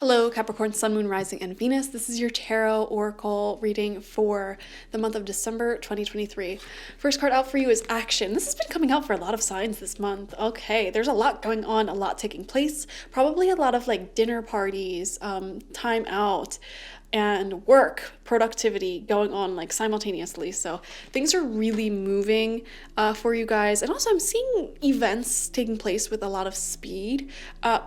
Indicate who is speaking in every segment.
Speaker 1: Hello, Capricorn, Sun, Moon, Rising, and Venus. This is your tarot oracle reading for the month of December 2023. First card out for you is Action. This has been coming out for a lot of signs this month. Okay, there's a lot going on, a lot taking place. Probably a lot of like dinner parties, time out, and work productivity going on like simultaneously. So things are really moving for you guys. And also I'm seeing events taking place with a lot of speed,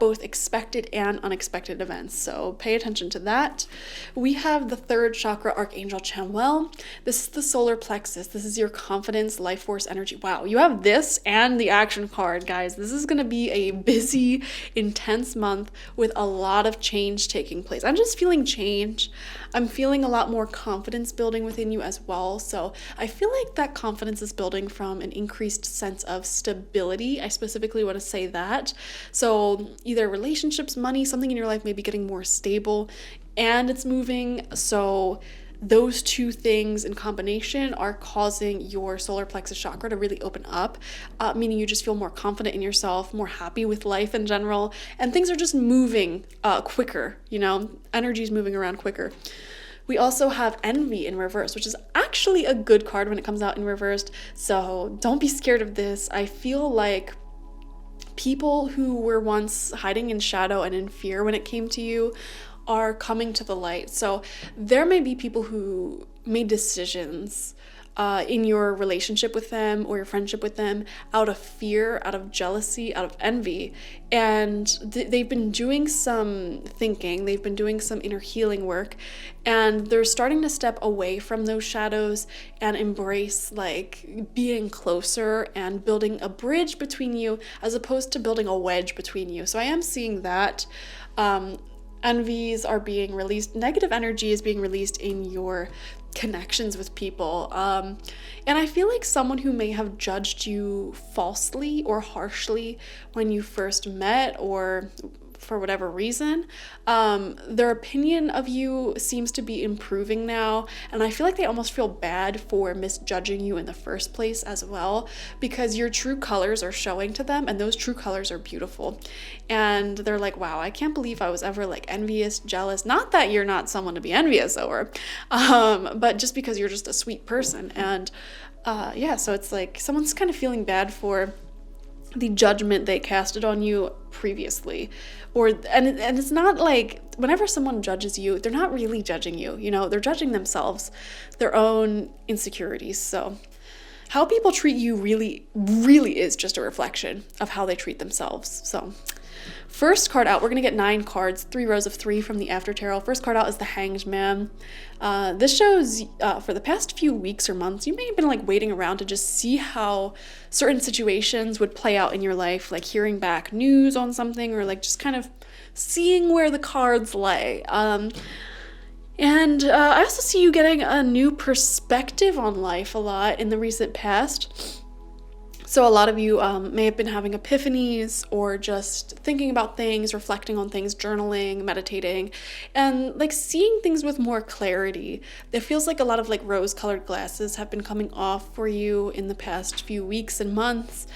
Speaker 1: both expected and unexpected events. So pay attention to that. We have the third chakra, Archangel Chamuel. This is the solar plexus. This is your confidence, life force, energy. Wow, you have this and the Action card, guys. This is going to be a busy, intense month with a lot of change taking place. I'm just feeling change. I'm feeling a lot more confidence building within you as well. So I feel like that confidence is building from an increased sense of stability. I specifically want to say that. So either relationships, money, something in your life may be getting more stable and it's moving. So those two things in combination are causing your solar plexus chakra to really open up, meaning you just feel more confident in yourself, more happy with life in general, and things are just moving quicker, energy is moving around quicker. We also have Envy in reverse, which is actually a good card when it comes out in reversed, so don't be scared of this. I feel like people who were once hiding in shadow and in fear when it came to you are coming to the light. So there may be people who made decisions in your relationship with them or your friendship with them out of fear, out of jealousy, out of envy. And they've been doing some thinking, they've been doing some inner healing work, and they're starting to step away from those shadows and embrace like being closer and building a bridge between you as opposed to building a wedge between you. So I am seeing that. Envies are being released, negative energy is being released in your connections with people. And I feel like someone who may have judged you falsely or harshly when you first met or for whatever reason, their opinion of you seems to be improving now, and I feel like they almost feel bad for misjudging you in the first place as well, because your true colors are showing to them, and those true colors are beautiful, and they're like, wow, I can't believe I was ever like envious, jealous. Not that you're not someone to be envious over, but just because you're just a sweet person. And so it's like someone's kind of feeling bad for the judgment they casted on you previously, and it's not like whenever someone judges you, they're not really judging you, they're judging themselves, their own insecurities. So how people treat you really, really is just a reflection of how they treat themselves. So first card out, we're going to get 9 cards, 3 rows of 3 from the After Tarot. First card out is the Hanged Man. This shows for the past few weeks or months, you may have been like waiting around to just see how certain situations would play out in your life, like hearing back news on something or like just kind of seeing where the cards lay. And I also see you getting a new perspective on life a lot in the recent past. So a lot of you may have been having epiphanies or just thinking about things, reflecting on things, journaling, meditating, and like seeing things with more clarity. It feels like a lot of like rose-colored glasses have been coming off for you in the past few weeks and months,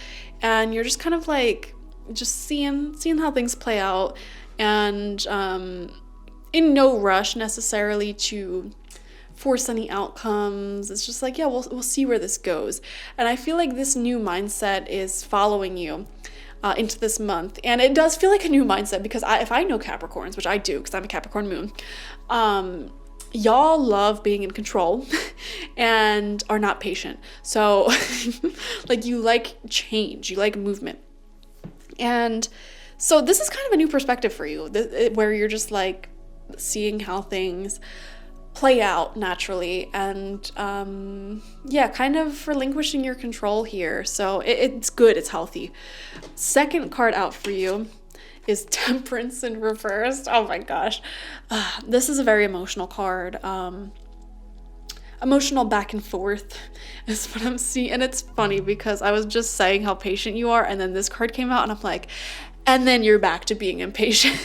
Speaker 1: and you're just kind of like just seeing how things play out, and in no rush necessarily to force any outcomes. It's just like, yeah, we'll see where this goes. And I feel like this new mindset is following you into this month. And it does feel like a new mindset because if I know Capricorns, which I do because I'm a Capricorn moon, y'all love being in control and are not patient. So like you like change, you like movement. And so this is kind of a new perspective for you where you're just like seeing how things play out naturally and kind of relinquishing your control here. So it's good, it's healthy. Second card out for you is Temperance in reversed. Oh my gosh. This is a very emotional card. Emotional back and forth is what I'm seeing. And it's funny because I was just saying how patient you are, and then this card came out and I'm like, and then you're back to being impatient.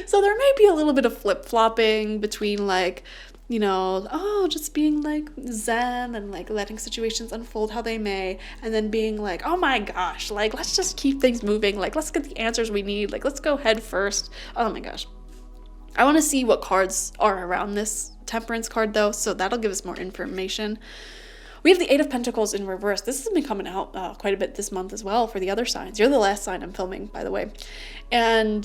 Speaker 1: So there may be a little bit of flip-flopping between like just being like zen and like letting situations unfold how they may, and then being like, oh my gosh, like let's just keep things moving, like let's get the answers we need, like let's go head first. Oh my gosh. I want to see what cards are around this Temperance card though, so that'll give us more information. We have the Eight of Pentacles in reverse. This has been coming out quite a bit this month as well for the other signs. You're the last sign I'm filming, by the way. And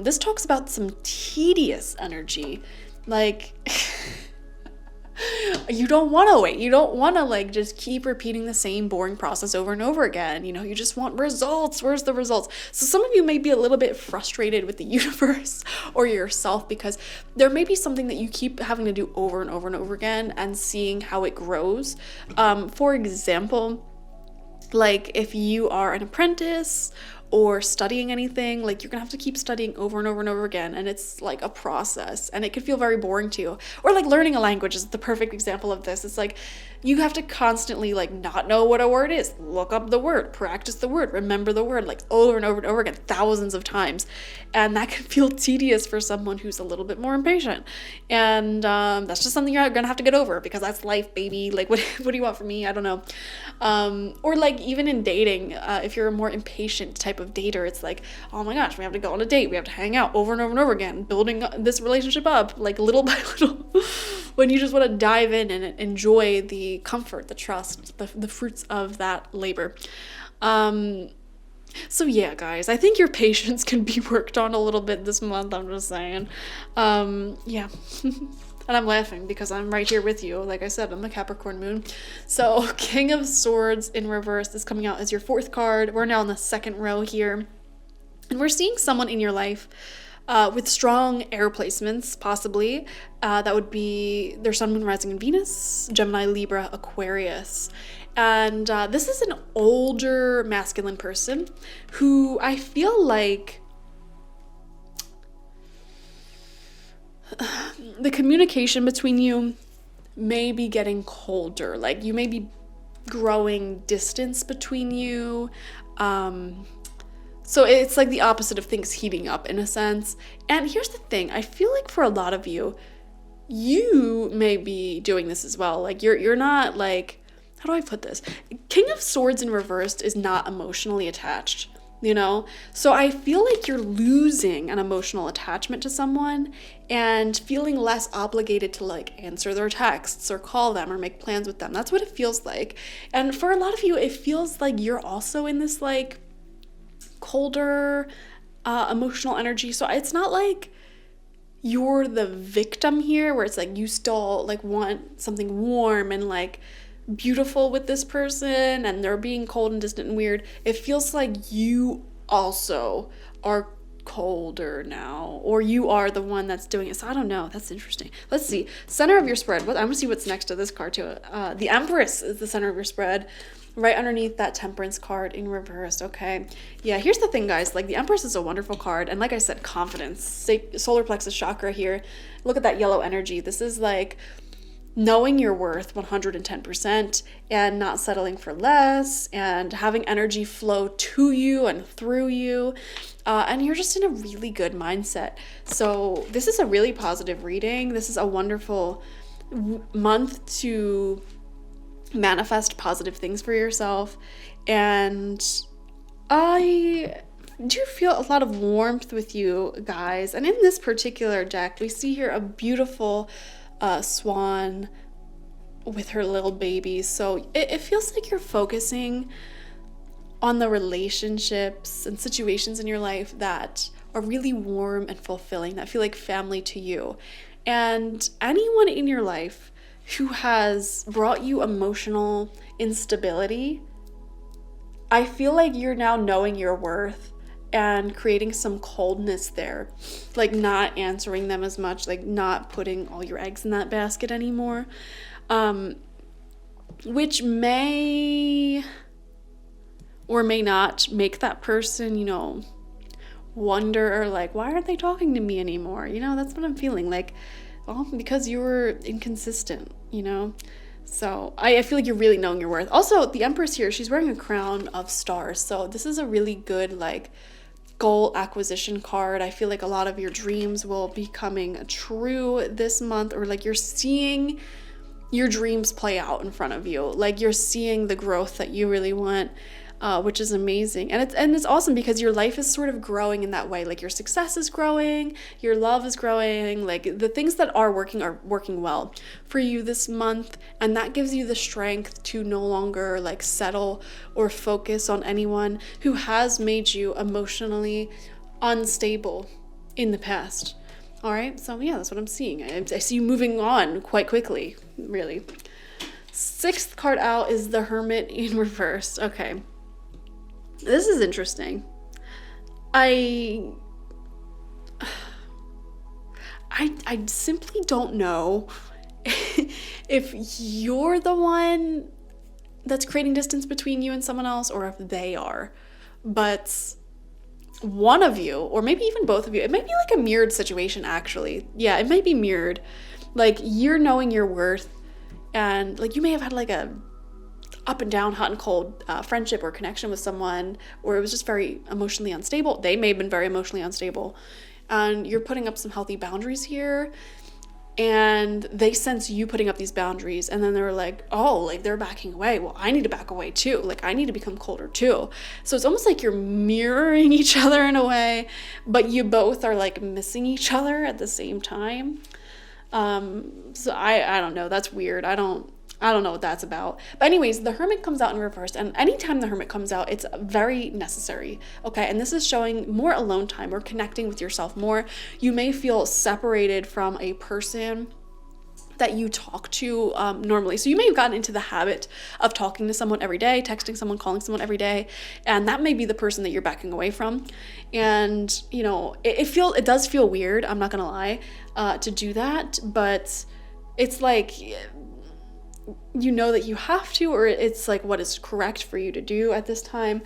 Speaker 1: this talks about some tedious energy. Like, you don't want to wait. You don't want to like just keep repeating the same boring process over and over again. You just want results. Where's the results? So some of you may be a little bit frustrated with the universe or yourself because there may be something that you keep having to do over and over and over again and seeing how it grows. For example, like if you are an apprentice or studying anything, like you're gonna have to keep studying over and over and over again, and it's like a process and it could feel very boring to you. Or like learning a language is the perfect example of this. It's like you have to constantly like not know what a word is, look up the word, practice the word, remember the word, like over and over and over again, thousands of times, and that can feel tedious for someone who's a little bit more impatient. And that's just something you're gonna have to get over because that's life, baby. Like what do you want from me? I don't know. Or like even in dating, if you're a more impatient type of dater, it's like, oh my gosh, we have to go on a date, we have to hang out over and over and over again, building this relationship up like little by little, when you just want to dive in and enjoy the comfort, the trust, the fruits of that labor. So yeah, guys, I think your patience can be worked on a little bit this month, I'm just saying. Yeah. And I'm laughing because I'm right here with you. Like I said, I'm the Capricorn moon. So King of Swords in reverse is coming out as your fourth card. We're now in the second row here. And we're seeing someone in your life with strong air placements, possibly. That would be their Sun, Moon, Rising, and Venus, Gemini, Libra, Aquarius. And this is an older masculine person who I feel like the communication between you may be getting colder. Like you may be growing distance between you. So it's like the opposite of things heating up in a sense. And here's the thing. I feel like for a lot of you, you may be doing this as well. Like you're not like, how do I put this? King of Swords in reversed is not emotionally attached. So I feel like you're losing an emotional attachment to someone and feeling less obligated to like answer their texts or call them or make plans with them. That's what it feels like. And for a lot of you, it feels like you're also in this like colder emotional energy. So it's not like you're the victim here where it's like you still like want something warm and like beautiful with this person and they're being cold and distant and weird. It feels like you also are colder now, or you are the one that's doing it. So I don't know. That's interesting. Let's see. Center of your spread. I'm going to see what's next to this card too. The Empress is the center of your spread, right underneath that Temperance card in reverse. Okay. Yeah, here's the thing, guys. Like the Empress is a wonderful card. And like I said, confidence, solar plexus chakra here. Look at that yellow energy. This is like knowing your worth 110% and not settling for less and having energy flow to you and through you. And you're just in a really good mindset. So this is a really positive reading. This is a wonderful month to manifest positive things for yourself. And I do feel a lot of warmth with you guys. And in this particular deck, we see here a beautiful swan with her little babies. So it feels like you're focusing on the relationships and situations in your life that are really warm and fulfilling, that feel like family to you. And anyone in your life who has brought you emotional instability, I feel like you're now knowing your worth and creating some coldness there, like not answering them as much, like not putting all your eggs in that basket anymore, which may or may not make that person, wonder, or like, why aren't they talking to me anymore? That's what I'm feeling like. Well, because you were inconsistent, So I feel like you're really knowing your worth. Also, the Empress here, she's wearing a crown of stars. So this is a really good, like, goal acquisition card. I feel like a lot of your dreams will be coming true this month, or like you're seeing your dreams play out in front of you. Like you're seeing the growth that you really want, which is amazing. And it's awesome because your life is sort of growing in that way. Like your success is growing, your love is growing, like the things that are working well for you this month. And that gives you the strength to no longer like settle or focus on anyone who has made you emotionally unstable in the past. All right, so yeah, that's what I'm seeing. I see you moving on quite quickly, really. 6th card out is the Hermit in reverse. Okay, this is interesting. I simply don't know if you're the one that's creating distance between you and someone else, or if they are. But one of you, or maybe even both of you, it might be like a mirrored situation, actually. Yeah, it might be mirrored. Like you're knowing your worth, and like you may have had like a up and down, hot and cold friendship or connection with someone, or it was just very emotionally unstable. They may have been very emotionally unstable, and you're putting up some healthy boundaries here, and they sense you putting up these boundaries, and then they're like, oh, like they're backing away. Well, I need to back away too. Like I need to become colder too. So it's almost like you're mirroring each other in a way, but you both are like missing each other at the same time. So I don't know. That's weird. I don't know what that's about. But anyways, the Hermit comes out in reverse, and anytime the Hermit comes out, it's very necessary. Okay, and this is showing more alone time or connecting with yourself more. You may feel separated from a person that you talk to normally. So you may have gotten into the habit of talking to someone every day, texting someone, calling someone every day, and that may be the person that you're backing away from. And you know, it does feel weird, I'm not gonna lie, to do that, but it's like, you know that you have to, or it's like what is correct for you to do at this time.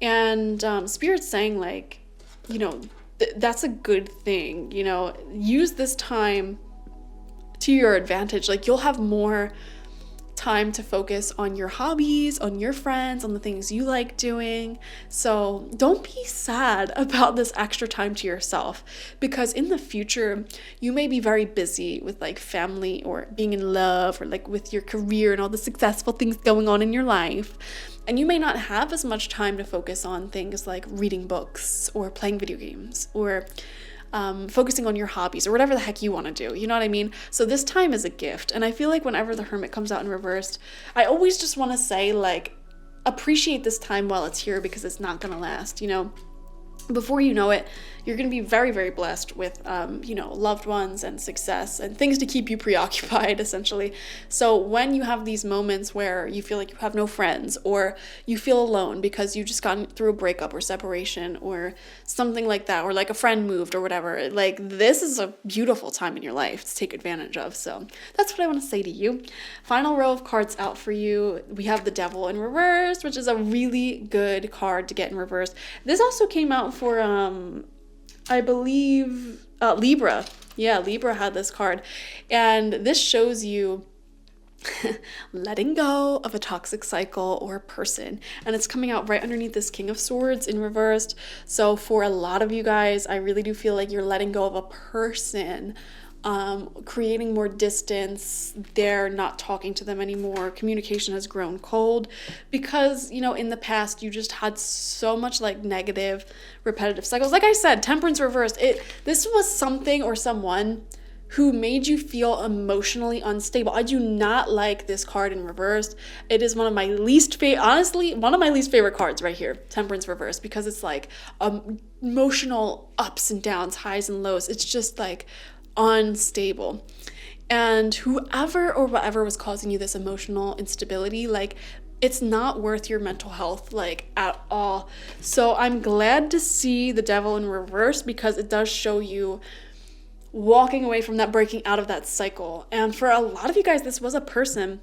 Speaker 1: And Spirit's saying like, you know, that's a good thing. You know, use this time to your advantage. Like you'll have more time to focus on your hobbies, on your friends, on the things you like doing. So don't be sad about this extra time to yourself, because in the future you may be very busy with like family or being in love, or like with your career and all the successful things going on in your life, and you may not have as much time to focus on things like reading books or playing video games, or focusing on your hobbies, or whatever the heck you want to do. You know what I mean? So this time is a gift. And I feel like whenever the Hermit comes out in reversed, I always just want to say like, appreciate this time while it's here, because it's not going to last, you know? Before you know it, you're going to be very, very blessed with, you know, loved ones and success and things to keep you preoccupied, essentially. So when you have these moments where you feel like you have no friends, or you feel alone because you just gotten through a breakup or separation or something like that, or like a friend moved or whatever, like this is a beautiful time in your life to take advantage of. So that's what I want to say to you. Final row of cards out for you. We have the Devil in reverse, which is a really good card to get in reverse. This also came out for I believe Libra. Yeah, Libra had this card, and this shows you letting go of a toxic cycle or a person, and it's coming out right underneath this King of Swords in reversed. So for a lot of you guys, I really do feel like you're letting go of a person, creating more distance. They're not talking to them anymore. Communication has grown cold because, you know, in the past you just had so much like negative repetitive cycles. Like I said, Temperance reversed. This was something or someone who made you feel emotionally unstable. I do not like this card in reversed. It is one of my least favorite cards right here, Temperance reversed, because it's like emotional ups and downs, highs and lows. It's just like unstable. And whoever or whatever was causing you this emotional instability, like it's not worth your mental health, like at all. So I'm glad to see the Devil in reverse, because it does show you walking away from that, breaking out of that cycle. And for a lot of you guys, this was a person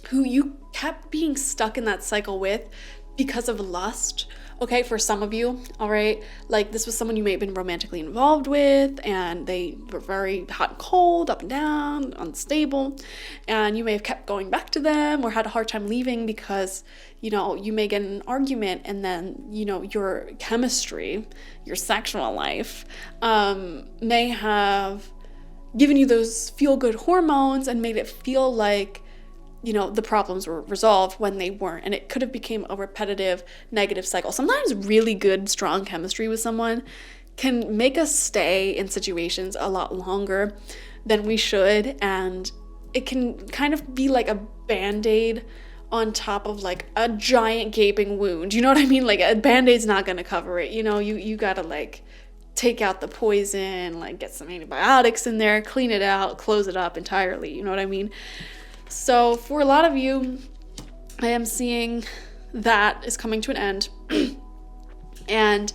Speaker 1: who you kept being stuck in that cycle with because of lust, okay, for some of you, all right? Like this was someone you may have been romantically involved with and they were very hot and cold, up and down, unstable, and you may have kept going back to them or had a hard time leaving because, you know, you may get in an argument and then, you know, your chemistry, your sexual life may have given you those feel-good hormones and made it feel like, you know, the problems were resolved when they weren't. And it could have become a repetitive negative cycle. Sometimes really good, strong chemistry with someone can make us stay in situations a lot longer than we should. And it can kind of be like a Band-Aid on top of like a giant gaping wound. You know what I mean? Like a Band-Aid's not going to cover it. You know, you got to like take out the poison, like get some antibiotics in there, clean it out, close it up entirely. You know what I mean? So for a lot of you, I am seeing that is coming to an end. And,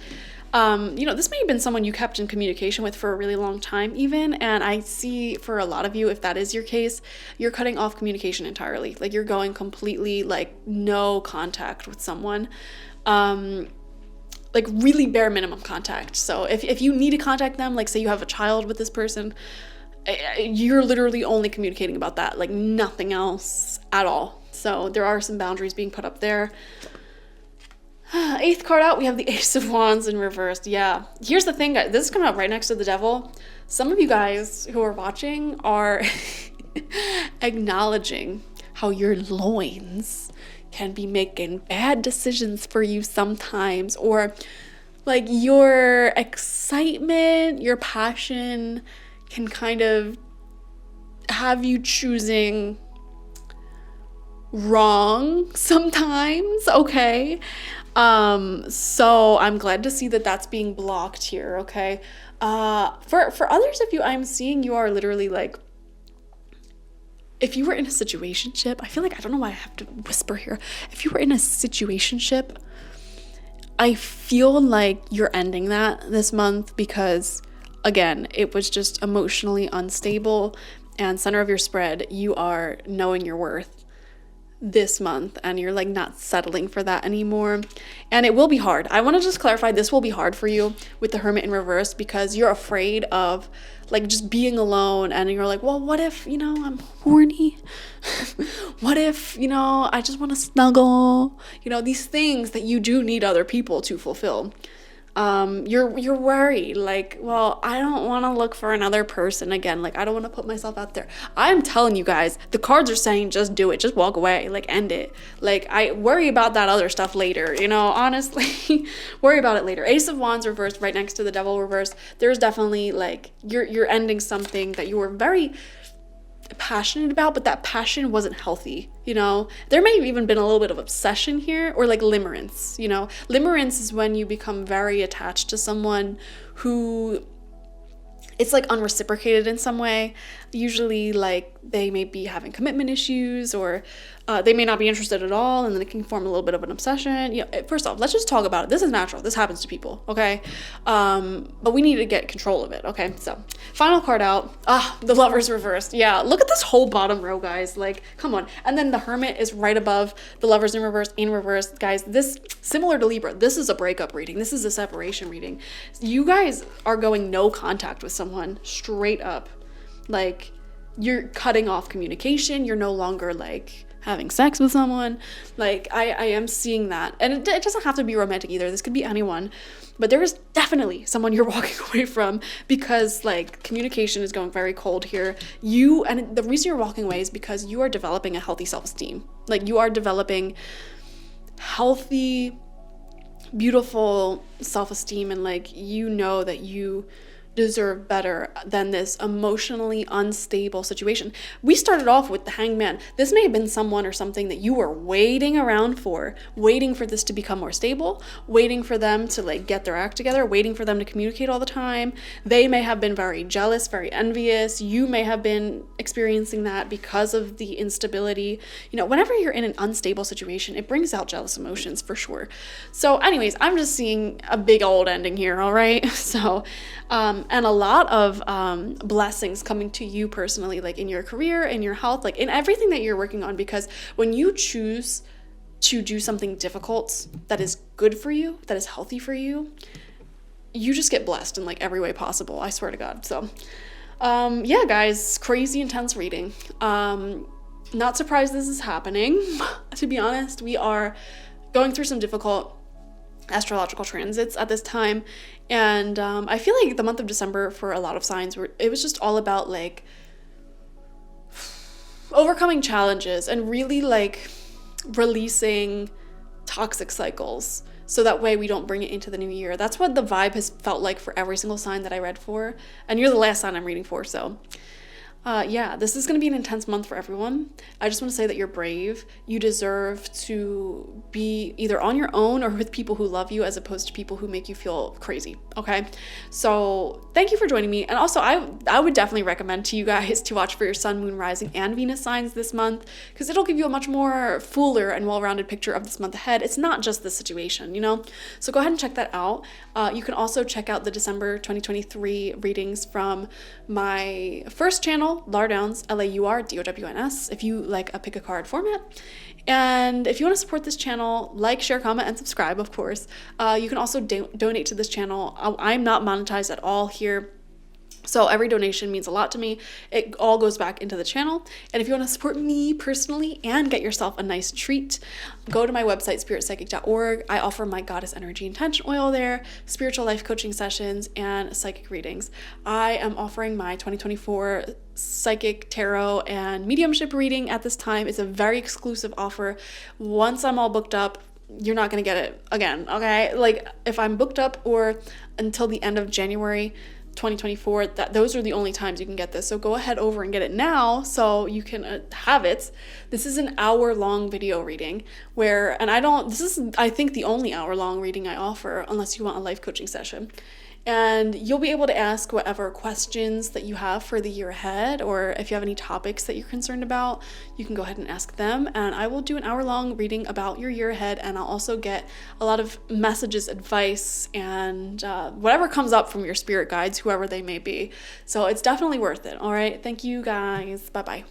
Speaker 1: you know, this may have been someone you kept in communication with for a really long time even. And I see for a lot of you, if that is your case, you're cutting off communication entirely. Like you're going completely like no contact with someone. Like really bare minimum contact. So if you need to contact them, like say you have a child with this person, you're literally only communicating about that, like nothing else at all. So there are some boundaries being put up there. 8th card out, we have the Ace of Wands in reversed. Yeah, here's the thing, guys. This is coming up right next to the Devil. Some of you guys who are watching are acknowledging how your loins can be making bad decisions for you sometimes, or like your excitement, your passion can kind of have you choosing wrong sometimes, okay? So I'm glad to see that that's being blocked here, okay? For others of you, I'm seeing you are literally like, if you were in a situationship, I feel like, I don't know why I have to whisper here. If you were in a situationship, I feel like you're ending that this month because, again, it was just emotionally unstable, and center of your spread, you are knowing your worth this month and you're like not settling for that anymore. And it will be hard. I want to just clarify, this will be hard for you with the Hermit in reverse because you're afraid of like just being alone, and you're like, well, what if, you know, I'm horny? What if, you know, I just want to snuggle? You know, these things that you do need other people to fulfill. You're worried, like, well, I don't want to look for another person again. Like, I don't want to put myself out there. I'm telling you guys, the cards are saying just do it, just walk away, like end it. Like, I worry about that other stuff later, you know, honestly. Worry about it later. Ace of Wands reversed right next to the Devil reversed. There's definitely like you're ending something that you were very passionate about, but that passion wasn't healthy, you know. There may have even been a little bit of obsession here, or like limerence, you know. Limerence is when you become very attached to someone who it's like unreciprocated in some way. Usually like they may be having commitment issues, or they may not be interested at all, and then it can form a little bit of an obsession. You know, first off, let's just talk about it. This is natural. This happens to people, okay? But we need to get control of it, okay? So, final card out. The Lover's reversed. Yeah, look at this whole bottom row, guys. Like, come on. And then the Hermit is right above the Lover's in reverse. Guys, this, similar to Libra, this is a breakup reading. This is a separation reading. You guys are going no contact with someone, straight up. Like, you're cutting off communication. You're no longer, like, having sex with someone. Like, I am seeing that. And it doesn't have to be romantic either. This could be anyone. But there is definitely someone you're walking away from because, like, communication is going very cold here. And the reason you're walking away is because you are developing a healthy self-esteem. Like, you are developing healthy, beautiful self-esteem, and, like, you know that you deserve better than this emotionally unstable situation. We started off with the Hangman. This may have been someone or something that you were waiting around for, waiting for this to become more stable, waiting for them to like get their act together, waiting for them to communicate all the time. They may have been very jealous, very envious. You may have been experiencing that because of the instability. You know, whenever you're in an unstable situation, it brings out jealous emotions for sure. So anyways, I'm just seeing a big old ending here, all right? So, and a lot of blessings coming to you personally, like in your career, in your health, like in everything that you're working on, because when you choose to do something difficult that is good for you, that is healthy for you, you just get blessed in like every way possible. I swear to God. So, yeah, guys, crazy intense reading. Not surprised this is happening. To be honest, we are going through some difficult astrological transits at this time. And I feel like the month of December for a lot of signs, it was just all about like overcoming challenges and really like releasing toxic cycles, so that way we don't bring it into the new year. That's what the vibe has felt like for every single sign that I read for. And you're the last sign I'm reading for, so yeah, this is going to be an intense month for everyone. I just want to say that you're brave. You deserve to be either on your own or with people who love you, as opposed to people who make you feel crazy. Okay. So thank you for joining me. And also I would definitely recommend to you guys to watch for your sun, moon, rising, and Venus signs this month, because it'll give you a much more fuller and well-rounded picture of this month ahead. It's not just the situation, you know? So go ahead and check that out. You can also check out the December 2023 readings from my first channel, Laurdowns, LAURDOWNS, if you like a pick a card format. And if you want to support this channel, like, share, comment, and subscribe, of course. You can also donate to this channel. I'm not monetized at all here, so every donation means a lot to me. It all goes back into the channel. And if you want to support me personally and get yourself a nice treat, go to my website, spiritpsychic.org. I offer my Goddess Energy Intention Oil there, spiritual life coaching sessions, and psychic readings. I am offering my 2024 psychic, tarot, and mediumship reading at this time. It's a very exclusive offer. Once I'm all booked up, you're not going to get it again, okay? Like, if I'm booked up or until the end of January 2024, those are the only times you can get this. So go ahead over and get it now so you can have it. This is an hour-long video reading this is, I think, the only hour-long reading I offer, unless you want a life coaching session. And you'll be able to ask whatever questions that you have for the year ahead, or if you have any topics that you're concerned about, you can go ahead and ask them. And I will do an hour-long reading about your year ahead, and I'll also get a lot of messages, advice, and whatever comes up from your spirit guides, whoever they may be. So it's definitely worth it. All right. Thank you, guys. Bye-bye.